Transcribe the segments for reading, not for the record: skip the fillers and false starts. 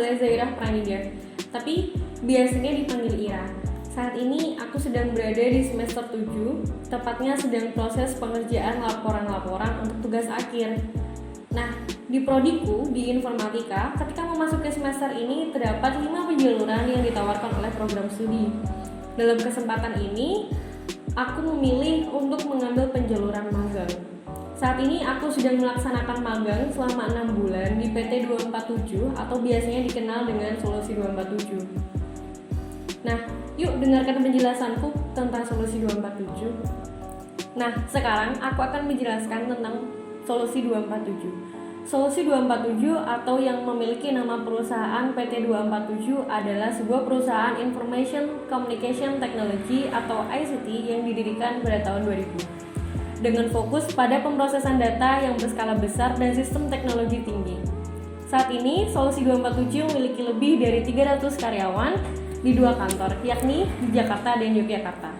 adalah Zairah Pranida, tapi biasanya dipanggil Ira. Saat ini aku sedang berada di semester 7, tepatnya sedang proses pengerjaan laporan-laporan untuk tugas akhir. Nah, di prodiku di informatika, ketika memasuki semester ini terdapat 5 penjaluran yang ditawarkan oleh program studi. Dalam kesempatan ini, aku memilih untuk mengambil penjaluran magang. Saat ini aku sedang melaksanakan magang selama 6 bulan di PT 247 atau biasanya dikenal dengan Solusi 247. Nah, yuk dengarkan penjelasanku tentang Solusi 247. Nah, sekarang aku akan menjelaskan tentang Solusi 247. Solusi 247 atau yang memiliki nama perusahaan PT 247 adalah sebuah perusahaan Information Communication Technology atau ICT yang didirikan pada tahun 2000 dengan fokus pada pemrosesan data yang berskala besar dan sistem teknologi tinggi. Saat ini, Solusi 247 memiliki lebih dari 300 karyawan di 2 kantor, yakni di Jakarta dan Yogyakarta.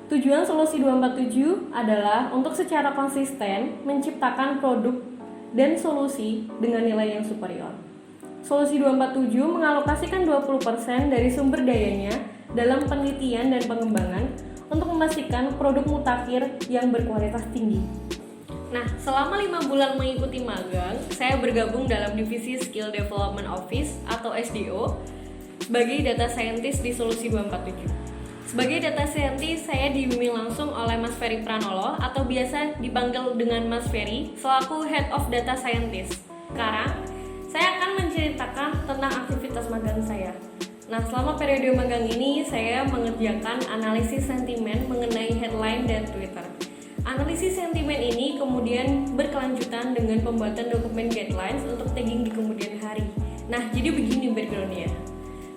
Tujuan Solusi 247 adalah untuk secara konsisten menciptakan produk dan solusi dengan nilai yang superior. Solusi 247 mengalokasikan 20% dari sumber dayanya dalam penelitian dan pengembangan untuk memastikan produk mutakhir yang berkualitas tinggi. Nah, selama 5 bulan mengikuti magang, saya bergabung dalam divisi Skill Development Office atau SDO sebagai data scientist di Solusi 247. Sebagai data scientist, saya dibimbing langsung oleh Mas Ferry Pranolo atau biasa dipanggil dengan Mas Ferry selaku Head of Data Scientist. Sekarang, saya akan menceritakan tentang aktivitas magang saya. Nah, selama periode magang ini, saya mengerjakan analisis sentimen mengenai headline dan Twitter. Analisis sentimen ini kemudian berkelanjutan dengan pembuatan dokumen guidelines untuk tagging di kemudian hari. Nah, jadi begini backgroundnya.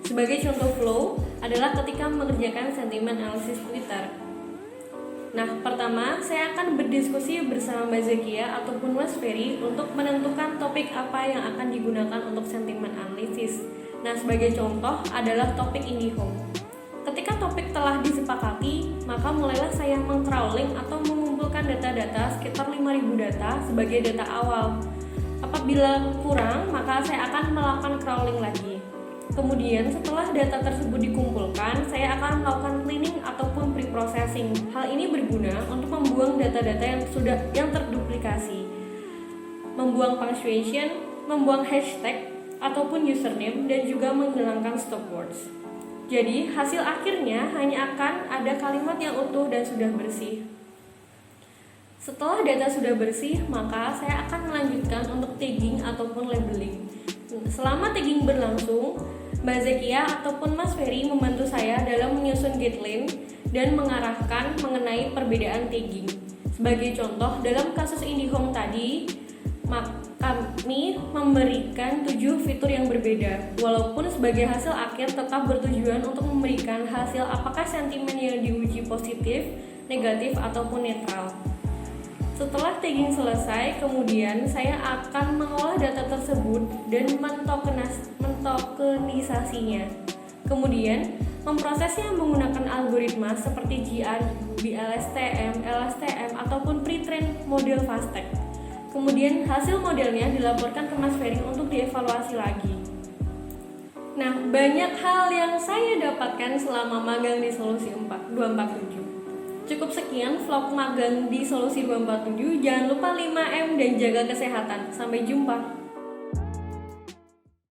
Sebagai contoh flow adalah ketika mengerjakan sentimen analisis Twitter. Nah, pertama saya akan berdiskusi bersama Mbak Zakia ataupun Mas Ferry untuk menentukan topik apa yang akan digunakan untuk sentimen analisis. Nah, sebagai contoh adalah topik IndiHome. Ketika topik telah disepakati, maka mulailah saya meng-crawling atau mengumpulkan data-data sekitar 5.000 data sebagai data awal. Apabila kurang, maka saya akan melakukan crawling lagi. Kemudian setelah data tersebut dikumpulkan, saya akan melakukan cleaning ataupun pre-processing. Hal ini berguna untuk membuang data-data yang terduplikasi, membuang punctuation, membuang hashtag ataupun username, dan juga menghilangkan stop words. Jadi hasil akhirnya hanya akan ada kalimat yang utuh dan sudah bersih. Setelah data sudah bersih, maka saya akan melanjutkan untuk tagging ataupun labeling. Selama tagging berlangsung, Mbak Zakia ataupun Mas Ferry membantu saya dalam menyusun guideline dan mengarahkan mengenai perbedaan tagging. Sebagai contoh, dalam kasus IndiHome tadi, kami memberikan 7 fitur yang berbeda, walaupun sebagai hasil akhir tetap bertujuan untuk memberikan hasil apakah sentimen yang diuji positif, negatif, ataupun netral. Setelah tagging selesai, kemudian saya akan mengolah data tersebut dan mentokenisasinya. Kemudian, memprosesnya menggunakan algoritma seperti GR, BLSTM, LSTM, ataupun pre-train model FastTag. Kemudian hasil modelnya dilaporkan ke Mas Ferry untuk dievaluasi lagi. Nah, banyak hal yang saya dapatkan selama magang di Solusi 247. Cukup sekian vlog magang di Solusi 247. Jangan lupa 5M dan jaga kesehatan. Sampai jumpa.